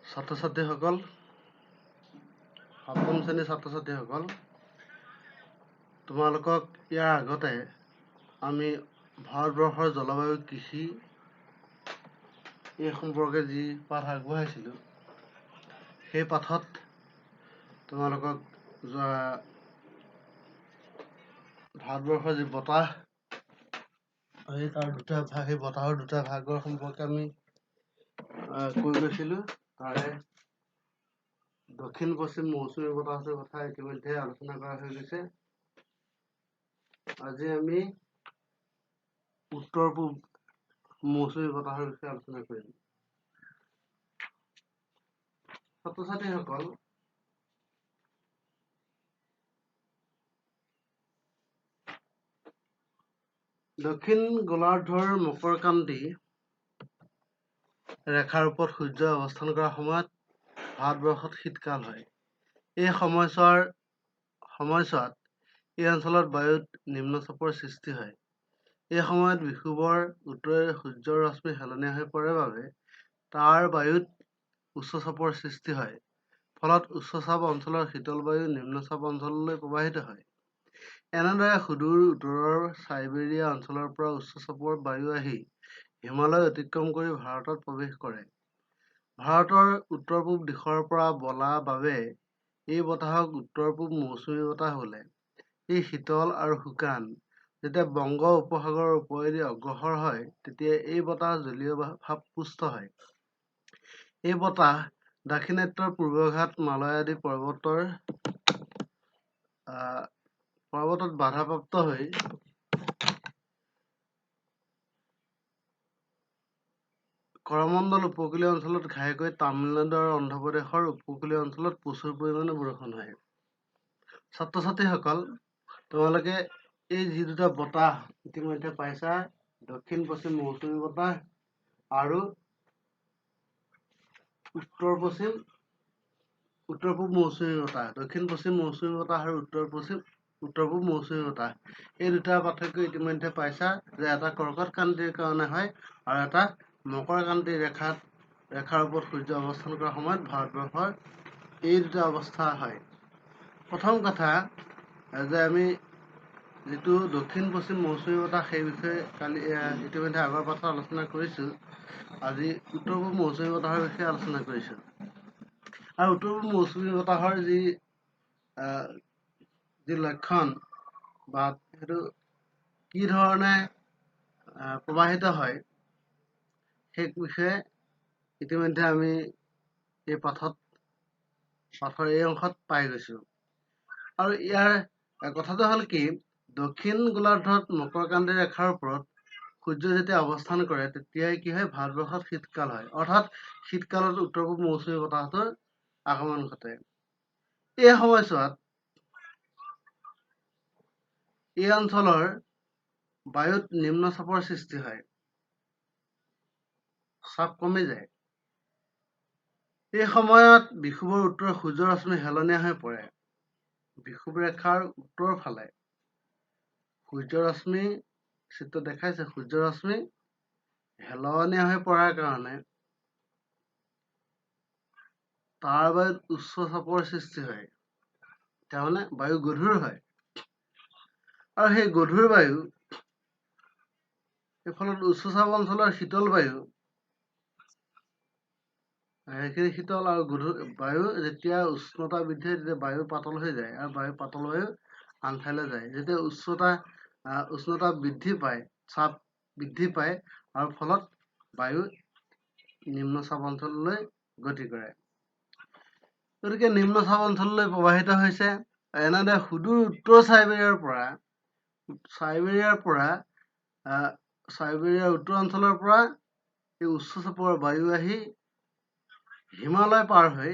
ছাত্ৰ-ছাত্ৰীসকল, সপ্তম শ্ৰেণীৰ ছাত্ৰ-ছাত্ৰীসকল, তোমালোকক ইয়াৰ আগতে আমি ভাৰতবৰ্ষৰ জলবায়ু কৃষি এই সম্পৰ্কে যি পাঠ আগবঢ়াইছিলোঁ, সেই পাঠত তোমালোকক ভাৰতবৰ্ষৰ যি বতাহ, সেই বতাহৰ দুটা ভাগৰ সম্পৰ্কে আমি কৈ গৈছিলোঁ। তাৰে দক্ষিণ পশ্চিম মৌচুমী বতাহটোৰ কথা ইতিমধ্যে আলোচনা কৰা হৈ গৈছে। আজি আমি উত্তৰ পূব মৌচুমী বতাহৰ বিষয়ে আলোচনা কৰিম। ছাত্ৰ-ছাত্ৰীসকল, দক্ষিণ গোলাৰ্ধৰ মকৰক্ৰান্তি ৰেখাৰ ওপৰত সূৰ্য অৱস্থান কৰা সময়ত ভাৰতবৰ্ষত শীতকাল হয়। এই সময়ছোৱাত এই অঞ্চলত বায়ুত নিম্নচাপৰ সৃষ্টি হয়। এই সময়ত বিষুৱৰ উত্তৰেৰে সূৰ্যৰ ৰশ্মি হেলনীয়া হৈ পৰে বাবে তাৰ বায়ুত উচ্চচাপৰ সৃষ্টি হয়। ফলত উচ্চচাপ অঞ্চলৰ শীতল বায়ু নিম্নচাপ অঞ্চললৈ প্ৰৱাহিত হয়। এনেদৰে সুদূৰ উত্তৰৰ চাইবেৰিয়া অঞ্চলৰ পৰা উচ্চচাপৰ বায়ু আহি হিমালয় অতিক্ৰম কৰি ভাৰতত প্ৰৱেশ কৰে। ভাৰতৰ উত্তৰ-পূব দিশৰ পৰা বলা বাবে এই বতাহক উত্তৰ-পূব মৌচুমী বতাহ বোলে। ই শীতল আৰু শুকান। যেতিয়া বংগ উপসাগৰৰ ওপৰেদি অগ্ৰসৰ হয়, তেতিয়া এই বতাহ জলীয় ভাৱপুষ্ট হয়। এই বতাহ দাক্ষিণাত্যৰ পূৰ্বঘাট মালয় আদি পৰ্বতত বাধাপ্ৰাপ্ত হৈ কৰমণ্ডল উপকূলীয় অঞ্চলত ঘাইকৈ তামিলনাডু আৰু অন্ধ্ৰপ্ৰদেশৰ উপকূলীয় অঞ্চলত প্ৰচুৰ পৰিমাণে বৰষুণ হয়। ছাত্ৰ-ছাত্ৰীসকল, তোমালোকে এই যি দুটা বতাহ ইতিমধ্যে পাইছা, দক্ষিণ পশ্চিম মৌচুমী বতাহ আৰু উত্তৰ পূব মৌচুমী বতাহ, দক্ষিণ পশ্চিম মৌচুমী বতাহ আৰু উত্তৰ পূব মৌচুমী বতাহ, এই দুটা পাৰ্থক্য ইতিমধ্যে পাইছা যে এটা কৰ্কটক্ৰান্তিৰ কাৰণে হয় আৰু এটা মকৰক্ৰান্তি ৰেখাৰ ওপৰত সূৰ্য অৱস্থান কৰাৰ সময়ত ভাৰতবৰ্ষৰ এই দুটা অৱস্থা হয়। প্ৰথম কথা যে আমি যিটো দক্ষিণ পশ্চিম মৌচুমী বতাহ, সেই বিষয়ে ইতিমধ্যে আগৰ পাঠত আলোচনা কৰিছোঁ। আজি উত্তৰ পূব মৌচুমী বতাহৰ বিষয়ে আলোচনা কৰিছোঁ। আৰু উত্তৰ পূব মৌচুমী বতাহৰ যি লক্ষণ বা সেইটো কি ধৰণে প্ৰবাহিত হয়, সেই বিষয়ে ইতিমধ্যে আমি এই পাঠৰ এই অংশত পাই গৈছোঁ। আৰু ইয়াৰ কথাটো হ'ল কি, দক্ষিণ গোলাৰ্ধত মকৰক্ৰান্তি ৰেখাৰ ওপৰত সূৰ্য যেতিয়া অৱস্থান কৰে, তেতিয়াই কি হয়, ভাৰতবৰ্ষত শীতকাল হয়। অৰ্থাৎ শীতকালত উত্তৰ পূব মৌচুমী বতাহটোৰ আগমন ঘটে। এই সময়ছোৱাত এই অঞ্চলৰ বায়ুত নিম্নচাপৰ সৃষ্টি হয়, চাপ কমি যায়। এই সময়ত বিষুৱৰ উত্তৰৰ সূৰ্যৰ ৰশ্মি হেলনীয়া হৈ পৰে। বিষুৱ ৰেখাৰ উত্তৰ ফালে সূৰ্যৰ ৰশ্মি, চিত্ৰ দেখাইছে, সূৰ্যৰ ৰশ্মি হেলনীয়া হৈ পৰাৰ কাৰণে তাৰ বায়ুত উচ্চ চাপৰ সৃষ্টি হয়। তাৰমানে বায়ু গধুৰ হয়। আৰু সেই গধুৰ বায়ু, এই ফলত উচ্চচাপ অঞ্চলৰ শীতল বায়ু, সেইখিনি শীতল আৰু গধুৰ বায়ু যেতিয়া উষ্ণতা বৃদ্ধি হয়, তেতিয়া বায়ু পাতল হৈ যায় আৰু পাতল বায়ু আন ঠাইলৈ যায়। যেতিয়া উষ্ণতা বৃদ্ধি পায়, চাপ বৃদ্ধি পায়, আৰু ফলত বায়ু নিম্নচাপ অঞ্চললৈ গতি কৰে। গতিকে নিম্নচাপ অঞ্চললৈ প্ৰৱাহিত হৈছে। এনেদৰে সুদূৰ উত্তৰ চাইবেৰিয়াৰ উত্তৰ অঞ্চলৰ পৰা এই উচ্চ চাপৰ বায়ু আহি হিমালয় পাৰ হৈ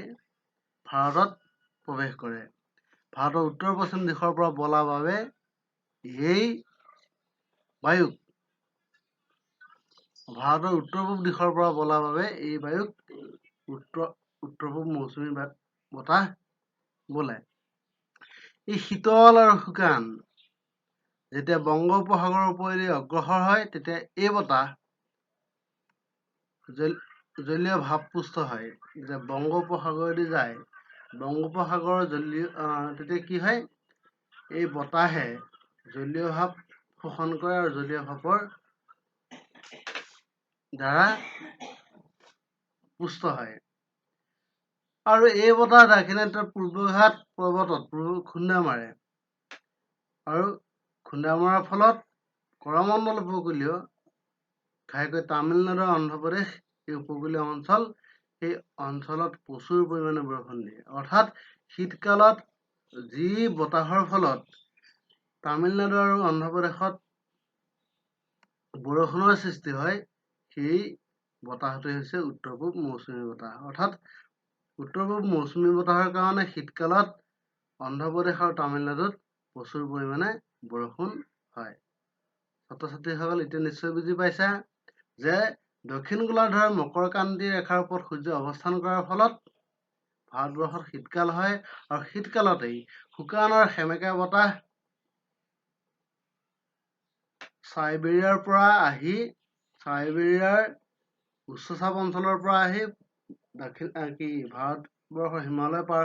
ভাৰতত প্ৰৱেশ কৰে। ভাৰতৰ উত্তৰ পশ্চিম দিশৰ পৰা বলা বাবে এই বায়ুক উত্তৰ পূব মৌচুমী বতাহ বোলে। ই শীতল আৰু শুকান। যেতিয়া বংগ উপসাগৰৰ ওপৰেদি অগ্ৰসৰ হয়, তেতিয়া এই বতাহ জলীয় ভাৱপুষ্ট হয়, যে বংগোপসাগৰেদি যায়, বংগোপসাগৰৰ তেতিয়া কি হয়, এই বতাহে জলীয় ভাৱ শোষণ কৰে আৰু জলীয় ভাৱৰ দ্বাৰা পুষ্ট হয়। আৰু এই বতাহ দাক্ষিণাত্যৰ পূৰ্বঘাট পৰ্বতত খুন্দা মাৰে আৰু খুন্দা মৰাৰ ফলত কৰমণ্ডল উপকূলীয়, ঘাইকৈ তামিলনাডু আৰু অন্ধ্ৰপ্ৰদেশ এই উপকূলীয় অঞ্চল, এই অঞ্চলত প্ৰচুৰ পৰিমাণে বৰষুণ দিয়ে। অৰ্থাৎ শীতকালত যি বতাহৰ ফলত তামিলনাডু আৰু অন্ধ্ৰপ্ৰদেশত বৰষুণৰ সৃষ্টি হয়, সেই বতাহটোৱে হৈছে উত্তৰ পূব মৌচুমী বতাহ। অৰ্থাৎ উত্তৰ পূব মৌচুমী বতাহৰ কাৰণে শীতকালত অন্ধ্ৰপ্ৰদেশ আৰু তামিলনাডুত প্ৰচুৰ পৰিমাণে বৰষুণ হয়। ছাত্ৰ ছাত্ৰীসকল এতিয়া নিশ্চয় বুজি পাইছা যে দক্ষিণ গোলাৰ্ধৰ মকৰক্ৰান্তি ৰেখাৰ ওপৰত সূৰ্য অৱস্থান কৰাৰ ফলত ভাৰতবৰ্ষত শীতকাল হয়, আৰু শীতকালতেই শুকান আৰু সেমেকা বতাহ চাইবেৰিয়াৰ উচ্চচাপ অঞ্চলৰ পৰা আহি ভাৰতবৰ্ষৰ হিমালয় পাৰ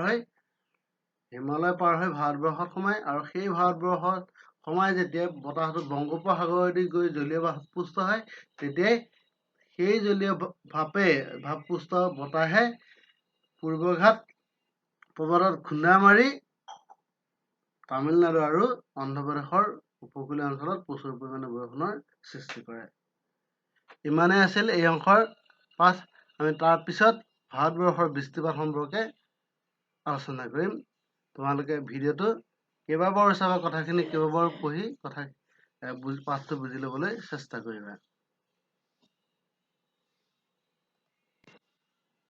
হৈ ভাৰতবৰ্ষত সোমায়, আৰু সেই ভাৰতবৰ্ষত সোমাই যেতিয়া বতাহটো বংগোপসাগৰেদি গৈ জলীয় ভাৱপুষ্ট হয়, তেতিয়াই সেই জলীয় ভাৱপুষ্ট বতাহে পূৰ্বঘাট পৰ্বতত খুন্দা মাৰি তামিলনাডু আৰু অন্ধ্ৰপ্ৰদেশৰ উপকূলীয় অঞ্চলত প্ৰচুৰ পৰিমাণে বৰষুণৰ সৃষ্টি কৰে। ইমানেই আছিল এই অংশৰ পাঠ। আমি তাৰ পিছত ভাৰতবৰ্ষৰ বৃষ্টিপাত সম্পৰ্কে আলোচনা কৰিম। তোমালোকে ভিডিঅ'টো কেইবাবাৰো চাবা, কথাখিনি কেইবাবাৰো পঢ়ি পাঠটো বুজি ল'বলৈ চেষ্টা কৰিবা।